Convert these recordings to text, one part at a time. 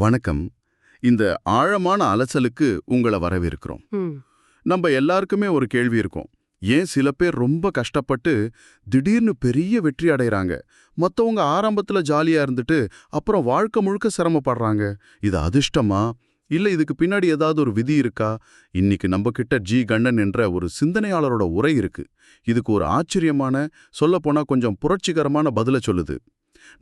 வணக்கம். இந்த ஆழமான அலசலுக்கு உங்கள வரவேற்கிறோம். ம். நம்ம எல்லாருக்குமே ஒரு கேள்வி இருக்கும். ஏன் சில பேர் ரொம்ப கஷ்டப்பட்டு திடீர்னு பெரிய வெற்றி அடையறாங்க, மத்தவங்க ஆரம்பத்துல ஜாலியா இருந்துட்டு அப்புறம் வாழ்க்கை முழுக்க சிரமப்படுறாங்க? இது அதிர்ஷ்டமா, இல்ல இதுக்கு பின்னாடி ஏதாவது ஒரு விதி இருக்கா? இன்னைக்கு நம்ம கிட்ட ஜி கண்ணன் என்ற ஒரு சிந்தனையாளரோட உரை இருக்கு. இதுக்கு ஒரு ஆச்சரியமான, சொல்லப்போனா கொஞ்சம் புரட்சிகரமான பதில சொல்லுது.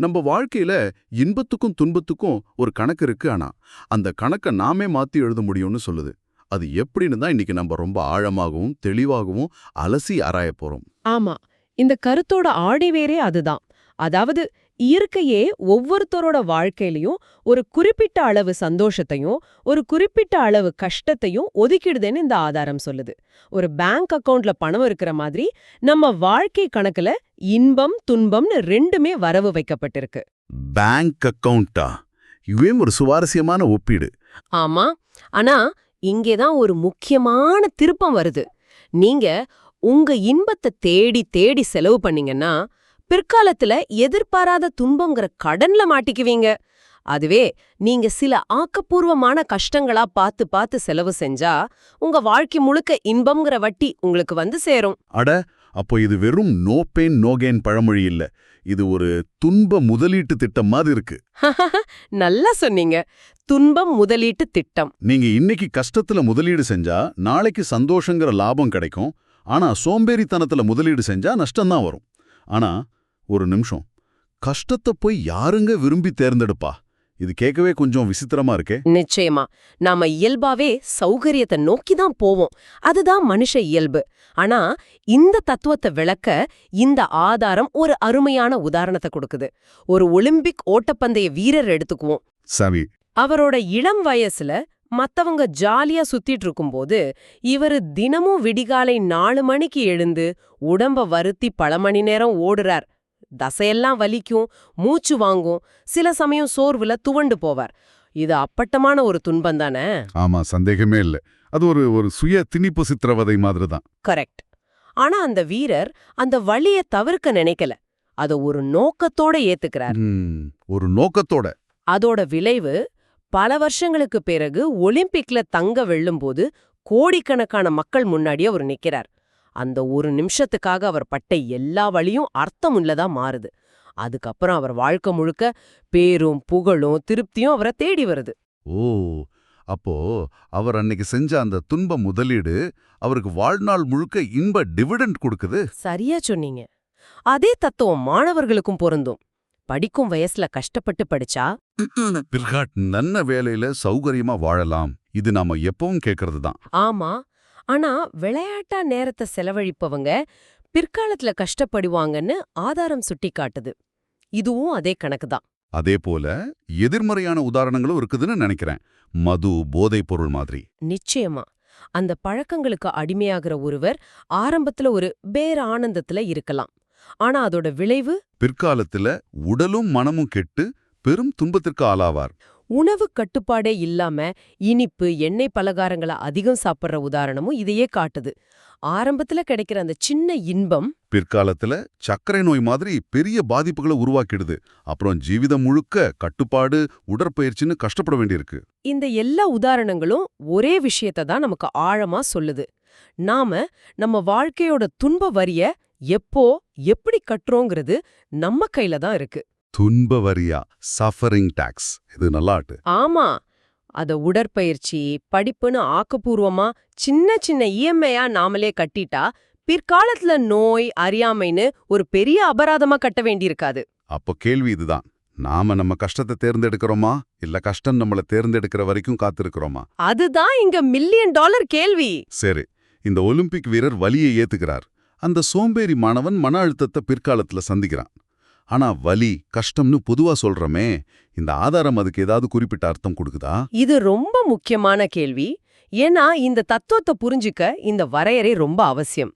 நம்ம வாழ்க்கையில இன்பத்துக்கும் துன்பத்துக்கும் ஒரு கணக்கு இருக்கு, ஆனா அந்த கணக்கை நாமே மாத்தி எழுத முடியும்னு சொல்லுது. அது எப்படின்னு தான் இன்னைக்கு நம்ம ரொம்ப ஆழமாகவும் தெளிவாகவும் அலசி ஆராய போறோம். ஆமா, இந்த கருத்தோட ஆணிவேரே அதுதான். அதாவது இயற்கையே ஒவ்வொருத்தரோட வாழ்க்கையிலயும் ஒரு குறிப்பிட்ட அளவு சந்தோஷத்தையும் ஒரு குறிப்பிட்ட அளவு கஷ்டத்தையும் ஒதுக்கிடுதுன்னு இந்த ஆதாரம் சொல்லுது. ஒரு பேங்க் அக்கவுண்ட்ல பணம் இருக்கிற மாதிரி நம்ம வாழ்க்கை கணக்குல இன்பம் துன்பம்னு ரெண்டுமே வரவு வைக்கப்பட்டிருக்கு. பேங்க் அக்கவுண்டா? இதுவே ஒரு சுவாரஸ்யமான ஒப்பீடு. ஆமா, ஆனா இங்கேதான் ஒரு முக்கியமான திருப்பம் வருது. நீங்க உங்க இன்பத்தை தேடி தேடி செலவு பண்ணீங்கன்னா பிற்காலத்துல எதிர்பாராத துன்பங்கிற கடன்ல மாட்டிக்குவீங்க. அதுவே நீங்க சில ஆக்கப்பூர்வமான கஷ்டங்களா பார்த்து பார்த்து செலவு செஞ்சா உங்க வாழ்க்கை முழுக்க இன்பம்ங்கிற வட்டி உங்களுக்கு வந்து சேரும். அட, அப்போ இது வெறும் நோ பெயின் நோ கெயின் பழமொழி இல்ல, இது ஒரு துன்ப முதலீட்டு திட்டம் மாதிரி இருக்கு. நல்லா சொன்னீங்க. துன்பம் முதலீட்டு திட்டம். நீங்க இன்னைக்கு கஷ்டத்துல முதலீடு செஞ்சா நாளைக்கு சந்தோஷங்கிற லாபம் கிடைக்கும். ஆனா சோம்பேறித்தனத்துல முதலீடு செஞ்சா நஷ்டம்தான் வரும். ஆனா ஒரு நிமிஷம், கஷ்டத்தை போய் யாருங்க விரும்பி தேர்ந்தெடுப்பா? இது கேட்கவே கொஞ்சம் விசித்திரமா இருக்கே. நிச்சயமா, நாம இயல்பாவே சௌகரியத்தை நோக்கி தான் போவோம். அதுதான் மனுஷ இயல்பு. ஆனா இந்த தத்துவத்தை விளக்க இந்த ஆதாரம் ஒரு அருமையான உதாரணத்தை கொடுக்குது. ஒரு ஒலிம்பிக் ஓட்டப்பந்தய வீரர் எடுத்துக்குவோம். சரி. அவரோட இளம் வயசுல மத்தவங்க ஜாலியா சுத்திட்டு இருக்கும்போது இவரு தினமும் விடிகாலை 4 மணிக்கு எழுந்து உடம்ப வருத்தி பல மணி நேரம் ஓடுறார். தசையெல்லாம் வலிக்கும், மூச்சு வாங்கும், சில சமயம் சோர்வுல துவண்டு போவார். இது அப்பட்டமான ஒரு துன்பம் தானே? ஆமா, சந்தேகமே இல்ல. அது ஒரு சுய திணிப்பு சித்திரவதை மாதிரி தான். கரெக்ட். ஆனா அந்த வீரர் அந்த வலிய தவிர்க்க நினைக்கல. அத ஒரு நோக்கத்தோட ஏத்துக்கிறார். ஒரு நோக்கத்தோட. அதோட விளைவு பல வருஷங்களுக்கு பிறகு ஒலிம்பிக்ல தங்க வெல்லும்போது கோடிக்கணக்கான மக்கள் முன்னாடி அவர் நிக்கிறார். அந்த ஒரு நிமிஷத்துக்காக அவர் பட்ட எல்லா வழியும் அர்த்தமுள்ளதா மாறுது. அதுக்கப்புறம் அவர் வாழ்க்கை முழுக்க பேரும் புகழும் திருப்தியும் அவரை தேடி வருது. ஓ, அப்போ அவர் அன்னைக்கு செஞ்ச அந்த துன்ப முதலீடு அவருக்கு வாழ்நாள் முழுக்க இன்ப டிவிடெண்ட் கொடுக்குது. சரியா சொன்னீங்க. அதே தத்துவம் மாணவர்களுக்கும் பொருந்தும். படிக்கும் வயசுல கஷ்டப்பட்டு படிச்சா பிற்காட் நல்ல வேலையில சௌகரியமா வாழலாம். இது நாம எப்பவும் கேட்கறது தான். ஆமா, ஆனா விளையாட்டா நேரத்தை செலவழிப்பவங்க பிற்காலத்துல கஷ்டப்படுவாங்கன்னு ஆதாரம் சுட்டி காட்டுது. இதுவும் அதே கணக்குதான். அதே போல எதிர்மறையான உதாரணங்களும் இருக்குதுன்னு நினைக்கிறேன். மது, போதைப் பொருள் மாதிரி. நிச்சயமா, அந்த பழக்கங்களுக்கு அடிமையாகிற ஒருவர் ஆரம்பத்துல ஒரு பேர் ஆனந்தத்துல இருக்கலாம். ஆனா அதோட விளைவு பிற்காலத்துல உடலும் மனமும் கெட்டு பெரும் துன்பத்திற்கு ஆளாவார். உணவு கட்டுப்பாடே இல்லாம இனிப்பு எண்ணெய் பலகாரங்களை அதிகம் சாப்பிடுற உதாரணமும் இதையே காட்டுது. ஆரம்பத்துல கிடைக்கிற அந்த சின்ன இன்பம் பிற்காலத்துல சர்க்கரை நோய் மாதிரி பெரிய பாதிப்புகளை உருவாக்கிடுது. அப்புறம் ஜீவிதம் முழுக்க கட்டுப்பாடு, உடற்பயிற்சின்னு கஷ்டப்பட வேண்டியிருக்கு. இந்த எல்லா உதாரணங்களும் ஒரே விஷயத்தை தான் நமக்கு ஆழமா சொல்லுது. நாம நம்ம வாழ்க்கையோட துன்ப வரிய எப்போ எப்படி கட்டுறோங்கிறது நம்ம கையில தான் இருக்கு. துன்ப வரியா? Suffering tax. இது நல்லாட்டு. ஆமா, அத உடற்பயிற்சி, படிப்புன்னு ஆக்கப்பூர்வமா சின்ன சின்ன இஎம்ஐயா நாமளே கட்டிட்டா பிற்காலத்துல நோய், அறியாமைன்னு ஒரு பெரிய அபராதமா கட்ட வேண்டியிருக்காது. அப்போ கேள்வி இதுதான். நாம நம்ம கஷ்டத்தை தேர்ந்தெடுக்கிறோமா, இல்ல கஷ்டம் நம்மள தேர்ந்தெடுக்கிற வரைக்கும் காத்திருக்கிறோமா? அதுதான் இங்க $1,000,000 கேள்வி. சரி, இந்த ஒலிம்பிக் வீரர் வலியை ஏத்துக்கிறார். அந்த சோம்பேறி மாணவன் மன அழுத்தத்தை பிற்காலத்துல சந்திக்கிறான். ஆனா வலி, கஷ்டம்னு பொதுவா சொல்றமே, இந்த ஆதாரம் அதுக்கு ஏதாவது குறிப்பிட்ட அர்த்தம் கொடுக்குதா? இது ரொம்ப முக்கியமான கேள்வி. ஏன்னா இந்த தத்துவத்தை புரிஞ்சுக்க இந்த வரையறை ரொம்ப அவசியம்.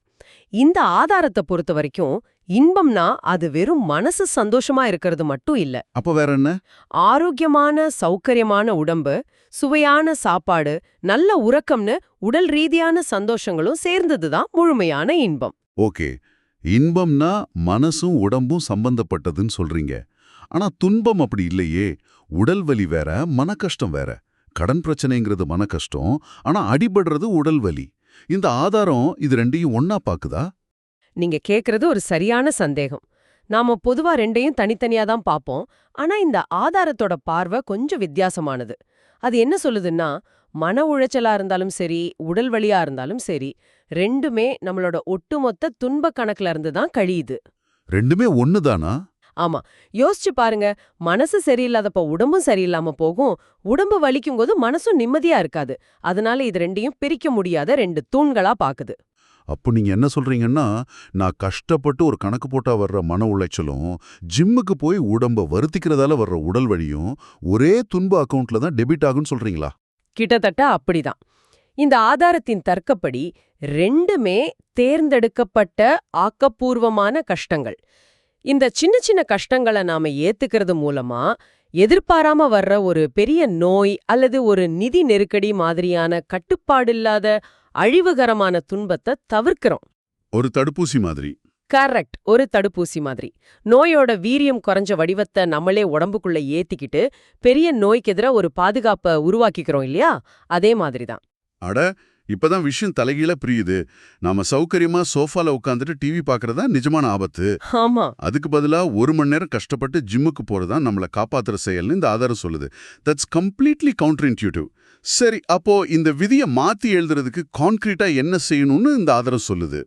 இந்த ஆதாரத்தை பொறுத்த வரைக்கும் இன்பம்னா அது வெறும் மனசு சந்தோஷமா இருக்கிறது மட்டும் இல்ல. அப்ப வேற என்ன? ஆரோக்கியமான சௌகரியமான உடம்பு, சுவையான சாப்பாடு, நல்ல உறக்கம்னு உடல் ரீதியான சந்தோஷங்களும் சேர்ந்ததுதான் முழுமையான இன்பம். ஓகே, இன்பம்னா மனசும் உடம்பும் சம்பந்தப்பட்டதுன்னு சொல்றீங்க. ஆனா துன்பம் அப்படி இல்லையே. உடல் வலி வேற, மன கஷ்டம் வேற. கடன் பிரச்சனைங்கிறது மன கஷ்டம், ஆனா அடிபடுறது உடல் வலி. இந்த ஆதாரம் இது ரெண்டையும் ஒண்ணா பாக்குதா? நீங்க கேக்குறது ஒரு சரியான சந்தேகம். நாம பொதுவா ரெண்டையும் தனித்தனியா தான் பாப்போம். ஆனா இந்த ஆதாரத்தோட பார்வை கொஞ்சம் வித்தியாசமானது. அது என்ன சொல்லுதுன்னா, மன உளைச்சலா இருந்தாலும் சரி, உடல் வலியா இருந்தாலும் சரி, ரெண்டுமே நம்மளோட ஒட்டுமொத்த துன்ப கணக்குல இருந்து தான் கழியுது. ரெண்டுமே ஒண்ணுதானா? ஆமா. யோசிச்சு பாருங்க. மனசு சரியில்லாதப்ப உடம்பும் சரியில்லாம போகும். உடம்பு வலிக்கும்போது மனசும் நிம்மதியா இருக்காது. அதனால இது ரெண்டையும் பிரிக்க முடியாத ரெண்டு தூண்களா பாக்குது. அப்போ நீங்க என்ன சொல்றீங்கன்னா, நான் கஷ்டப்பட்டு ஒரு கணக்கு போட்டா வர்ற மன உளைச்சலும், ஜிம்முக்கு போய் உடம்ப வருத்திக்கிறதால வர்ற உடல் வலியும் ஒரே துன்ப அக்கவுண்ட்ல தான் டெபிட் ஆகும்னு சொல்றீங்களா? கிட்டத்தட்ட அப்படிதான். இந்த ஆதாரத்தின் தர்க்கப்படி ரெண்டுமே தேர்ந்தெடுக்கப்பட்ட ஆக்கப்பூர்வமான கஷ்டங்கள். இந்த சின்ன சின்ன கஷ்டங்களை நாம ஏத்துக்கிறது மூலமா எதிர்பாராம வர்ற ஒரு பெரிய நோய் அல்லது ஒரு நிதி நெருக்கடி மாதிரியான கட்டுப்பாடில்லாத அழிவுகரமான துன்பத்தை தவிர்க்கிறோம். ஒரு தடுப்பூசி மாதிரி. கரெக்ட். ஒரு தடுப்பூசி மாதிரி. நோயோட வீரியம் குறைஞ்ச வடிவத்தை நம்மளே உடம்புக்குள்ள ஏத்திக்கிட்டு பெரிய நோய்க்கு எதிரா ஒரு பாதுகாப்பை உருவாக்கிக்கிறோம் இல்லையா? அதே மாதிரிதான். அட, இப்பதான் விஷயம் தலைகீழ புரியுது. நாம சௌகரியமா சோஃபால உட்காந்துட்டு டிவி பாக்குறதா நிஜமான ஆபத்து. ஆமா. அதுக்கு பதிலா 1 மணி நேரம் கஷ்டப்பட்டு ஜிம்முக்கு போறதா நம்மள காப்பாத்துற செயல்னு இந்த ஆதாரம் சொல்லுது. That's completely counterintuitive. சரி, அப்போ இந்த விதியை மாத்தி எழுதுறதுக்கு கான்கிரீட்டா என்ன செய்யணும்னு இந்த ஆதாரம் சொல்லுது.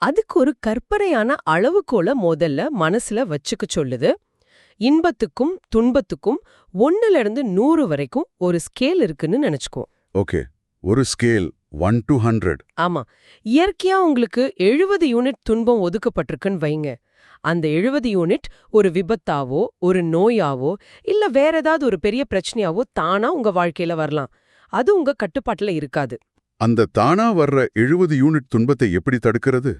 அதுக்கு ஒரு கற்பனையான அளவுகோல முதல்ல மனசுல வச்சுக்க சொல்லுது. இன்பத்துக்கும் துன்பத்துக்கும் 1ல இருந்து 100 வரைக்கும் ஒரு ஸ்கேல் இருக்குன்னு நினைச்சுக்கோ. ஓகே, ஒரு ஸ்கேல் 1 to 100. ஆமா. இயற்கையா உங்களுக்கு 70 யூனிட் துன்பம் ஒதுக்கப்பட்டிருக்குன்னு வைங்க. அந்த 70 யூனிட் ஒரு விபத்தாவோ, ஒரு நோயாவோ, இல்ல வேற ஏதாவது ஒரு பெரிய பிரச்சனையாவோ தானா உங்க வாழ்க்கையில வரலாம். அது உங்க கட்டுப்பாட்டுல இருக்காது. அந்த தானா வர்ற 70 யூனிட் துன்பத்தை எப்படி தடுக்கிறது?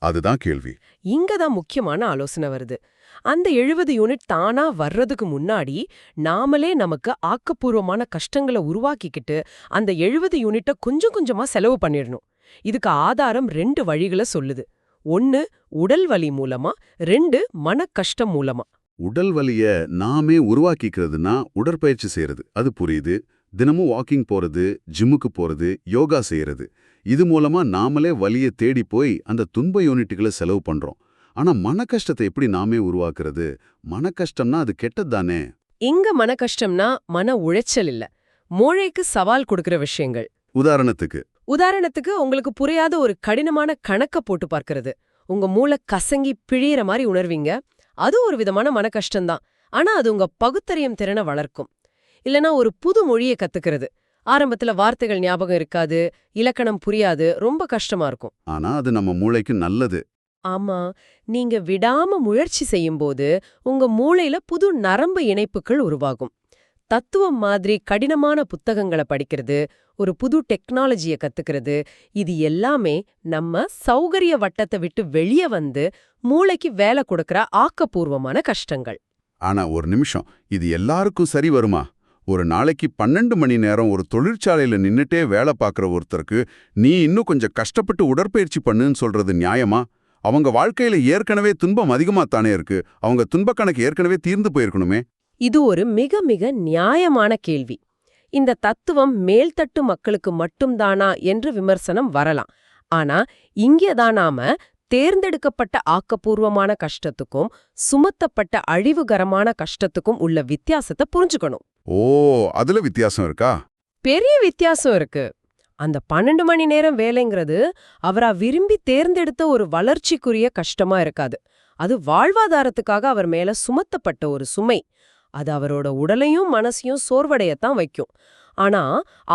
அதுதான் கேள்வி. இங்கதான் முக்கியமான ஆலோசனை வருது. அந்த 70 யூனிட் தானா வர்றதுக்கு முன்னாடி நாமளே நமக்கு ஆக்கப்பூர்வமான கஷ்டங்களை உருவாக்கிக்கிட்டு அந்த 70 யூனிட்டை கொஞ்சம் கொஞ்சமா செலவு பண்ணிடணும். இதுக்கு ஆதாரம் 2 வழிகளை சொல்லுது. 1 உடல் வலி மூலமா, 2 மன கஷ்டம் மூலமா. உடல் வலிய நாமே உருவாக்கிக்கிறதுனா உடற்பயிற்சி செய்யறது, அது புரியுது. தினமும் வாக்கிங் போறது, ஜிம்முக்கு போறது, யோகா செய்யறது, இது மூலமா நாமளே வலியை தேடி போய் அந்த துன்ப யூனிட்டுகளை செலவு பண்றோம். ஆனா மன கஷ்டத்தை எப்படி நாமே உருவாக்குறது? மன கஷ்டம்னா அது கெட்டதுதானே? இங்க மன கஷ்டம்னா மன உளைச்சல் இல்ல, மூளைக்கு சவால் கொடுக்கிற விஷயங்கள். உதாரணத்துக்கு உங்களுக்கு புரியாத ஒரு கடினமான கணக்க போட்டு பார்க்கறது. உங்க மூளை கசங்கி பிழியிற மாதிரி உணர்வீங்க. அது ஒரு விதமான மன கஷ்டம்தான். ஆனா அது உங்க பகுத்தறியும் திறனை வளர்க்கும். இல்லனா ஒரு புது மொழியை கத்துக்கிறது. ஆரம்பத்துல வார்த்தைகள் ஞாபகம் இருக்காது, இலக்கணம் புரியாது, ரொம்ப கஷ்டமா இருக்கும். ஆனா அது நம்ம மூளைக்கு நல்லது. ஆமா. நீங்க விடாம முயற்சி செய்யும்போது உங்க மூளையில புது நரம்பு இணைப்புகள் உருவாகும். தத்துவம் மாதிரி கடினமான புத்தகங்களை படிக்கிறது, ஒரு புது டெக்னாலஜியை கத்துக்கிறது, இது எல்லாமே நம்ம சௌகரிய வட்டத்தை விட்டு வெளியே வந்து மூளைக்கு வேலை கொடுக்கற ஆக்கப்பூர்வமான கஷ்டங்கள். ஆனா ஒரு நிமிஷம், இது எல்லாருக்கும் சரி வருமா? ஒரு நாளைக்கு 12 மணி நேரம் ஒரு தொழிற்சாலையில நின்னுட்டே வேலை பார்க்குற ஒருத்தருக்கு நீ இன்னும் கொஞ்சம் கஷ்டப்பட்டு உடற்பயிற்சி பண்ணுன்னு சொல்றது நியாயமா? அவங்க வாழ்க்கையில ஏற்கனவே துன்பம் அதிகமாத்தானே இருக்கு. அவங்க துன்பக் கணக்கு ஏற்கனவே தீர்ந்து போயிருக்கணுமே. இது ஒரு மிக மிக நியாயமான கேள்வி. இந்த தத்துவம் மேல்தட்டு மக்களுக்கு மட்டும்தானா என்று விமர்சனம் வரலாம். ஆனா இங்கேதான் நாம தேர்ந்தெடுக்கப்பட்ட ஆக்கப்பூர்வமான கஷ்டத்துக்கும் சுமத்தப்பட்ட அழிவுகரமான கஷ்டத்துக்கும் உள்ள வித்தியாசத்தை புரிஞ்சுக்கணும். ஓ, அதுல வித்தியாசம் இருக்கா? பெரிய வித்தியாசம் இருக்கு. அந்த 12 மணி நேரம் வேலைங்கிறது அவரா விரும்பி தேர்ந்தெடுத்த ஒரு வளர்ச்சிக்குரிய கஷ்டமா இருக்காது. அது வாழ்வாதாரத்துக்காக அவர் மேல சுமத்தப்பட்ட ஒரு சுமை. அது அவரோட உடலையும் மனசையும் சோர்வடையத்தான் வைக்கும். ஆனா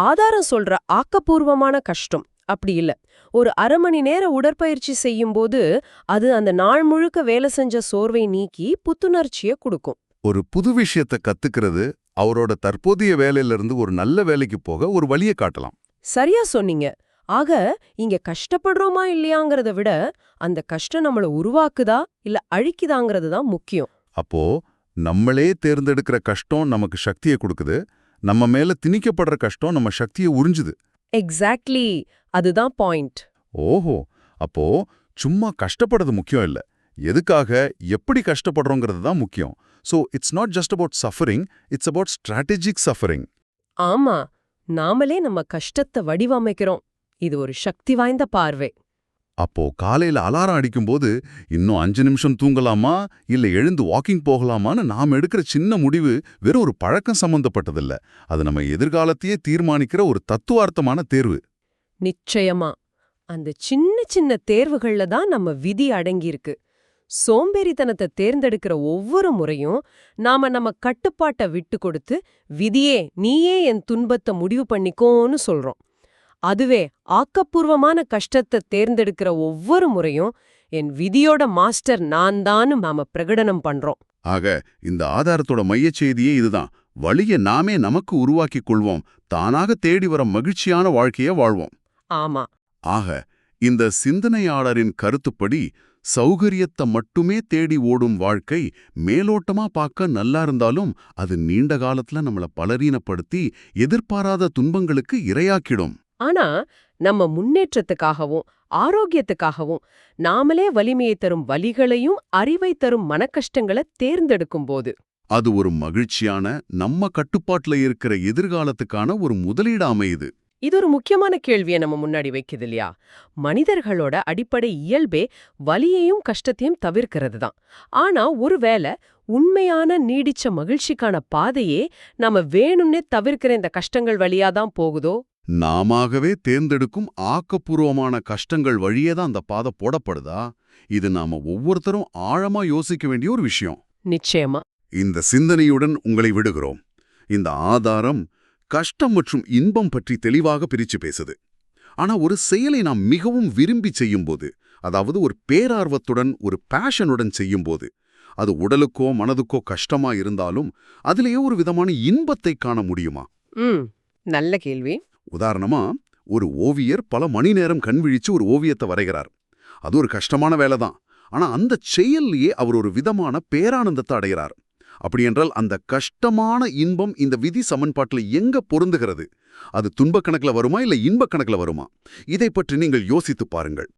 ஆதாரம் சொல்ற ஆக்கப்பூர்வமான கஷ்டம் அப்படி இல்ல. ஒரு அரை மணி நேர உடற்பயிற்சி செய்யும்போது அது அந்த நாள் முழுக்க வேலை செஞ்ச சோர்வை நீக்கி புத்துணர்ச்சியை கொடுக்கும். ஒரு புது விஷயத்தை கத்துக்கிறது அவரோட தற்போதைய வேலையிலிருந்து ஒரு நல்ல வேலைக்கு போக ஒரு வழியை காட்டலாம். சரியா சொன்னீங்க. ஆக இங்க கஷ்டப்படுறோமா இல்லையாங்கிறத விட அந்த கஷ்டம் நம்மள உருவாக்குதா இல்ல அழிக்குதாங்கிறது தான் முக்கியம். அப்போ நம்மளே தேர்ந்தெடுக்கிற கஷ்டம் நமக்கு சக்தியை கொடுக்குது, நம்ம மேல திணிக்கப்படுற கஷ்டம் நம்ம சக்தியை உறிஞ்சுது. எக்ஸாக்ட்லி, அதுதான் பாயிண்ட். ஓஹோ, அப்போ சும்மா கஷ்டப்படுறது முக்கியம் இல்ல, எதுக்காக எப்படி கஷ்டப்படுறோங்கிறது தான் முக்கியம். So it's not just about suffering, it's about strategic suffering. ஆமா, நாமளே நம்ம கஷ்டத்தை வடிவமைக்கிறோம். இது ஒரு சக்தி வாய்ந்த பார்வை. அப்போ காலையில அலாரம் அடிக்கும்போது இன்னும் 5 நிமிஷம் தூங்கலாமா இல்ல எழுந்து வாக்கிங் போகலாமான்னு நாம் எடுக்கிற சின்ன முடிவு வெறும் ஒரு பழக்கம் சம்பந்தப்பட்டதில்ல. அது நம்ம எதிர்காலத்தையே தீர்மானிக்கிற ஒரு தத்துவார்த்தமான தேர்வு. நிச்சயமா. அந்த சின்ன சின்ன தேர்வுகள்ல தான் நம்ம விதி அடங்கியிருக்கு. சோம்பேறித்தனத்தை தேர்ந்தெடுக்கிற ஒவ்வொரு முறையும் நாம நம்ம கட்டுப்பாட்டை விட்டு கொடுத்து, விதியே நீயே என் துன்பத்தை முடிவு பண்ணிக்கோன்னு சொல்றோம். அதுவே ஆக்கப்பூர்வமான கஷ்டத்தை தேர்ந்தெடுக்கிற ஒவ்வொரு முறையும் என் விதியோட மாஸ்டர் நான் தான்னு நாம பிரகடனம் பண்றோம். ஆக இந்த ஆதாரத்தோட மையச் செய்தியே இதுதான். வழியை நாமே நமக்கு உருவாக்கிக் கொள்வோம், தானாக தேடி வர மகிழ்ச்சியான வாழ்க்கையை வாழ்வோம். ஆமா. ஆக இந்த சிந்தனையாளரின் கருத்துப்படி சௌகரியத்தை மட்டுமே தேடி ஓடும் வாழ்க்கை மேலோட்டமா பார்க்க நல்லா இருந்தாலும் அது நீண்ட காலத்துல நம்மள பலரீனப்படுத்தி எதிர்பாராத துன்பங்களுக்கு இரையாக்கிடும். ஆனா நம்ம முன்னேற்றத்துக்காகவும் ஆரோக்கியத்துக்காகவும் நாமளே வலிமையை தரும் வலிகளையும் அறிவை தரும் மனக்கஷ்டங்களை தேர்ந்தெடுக்கும் போது அது ஒரு மகிழ்ச்சியான நம்ம கட்டுப்பாட்டுல இருக்கிற எதிர்காலத்துக்கான ஒரு முதலீடு அமையுது. இது ஒரு முக்கியமான கேள்வியை நம்ம முன்னாடி வைக்குது இல்லையா? மனிதர்களோட அடிப்படை இயல்பே வலியையும் கஷ்டத்தையும் தவிர்க்கிறது தான். ஆனா ஒருவேளை உண்மையான நீடிச்ச மகிழ்ச்சிக்கான பாதையே நாம வேணும்னே தவிர்க்கிற இந்த கஷ்டங்கள் வழியாதான் போகுதோ? நாமாகவே தேர்ந்தெடுக்கும் ஆக்கப்பூர்வமான கஷ்டங்கள் வழியே தான் அந்த பாதை போடப்படுதா? இது நாம ஒவ்வொருத்தரும் ஆழமா யோசிக்க வேண்டிய ஒரு விஷயம். நிச்சயமா. இந்த சிந்தனையுடன் உங்களை விடுகிறோம். இந்த ஆதாரம் கஷ்டம் மற்றும் இன்பம் பற்றி தெளிவாக பிரிச்சு பேசுது. ஆனா ஒரு செயலை நாம் மிகவும் விரும்பி செய்யும்போது, அதாவது ஒரு பேரார்வத்துடன் ஒரு பேஷனுடன் செய்யும்போது, அது உடலுக்கோ மனதுக்கோ கஷ்டமா இருந்தாலும் அதிலேயே ஒரு விதமான இன்பத்தை காண முடியுமா? நல்ல கேள்வி. உதாரணமா, ஒரு ஓவியர் பல மணி நேரம் கண் விழிச்சு ஒரு ஓவியத்தை வரைகிறார். அது ஒரு கஷ்டமான வேலை தான். ஆனா அந்த செயல்லையே அவர் ஒரு விதமான பேரானந்தத்தை அடைகிறார். அப்படியென்றால் அந்த கஷ்டமான இன்பம் இந்த விதி சமன்பாட்டில் எங்க பொருந்துகிறது? அது துன்பக் கணக்குல வருமா இல்ல இன்பக் கணக்குல வருமா? இதை பற்றி நீங்கள் யோசித்துப் பாருங்கள்.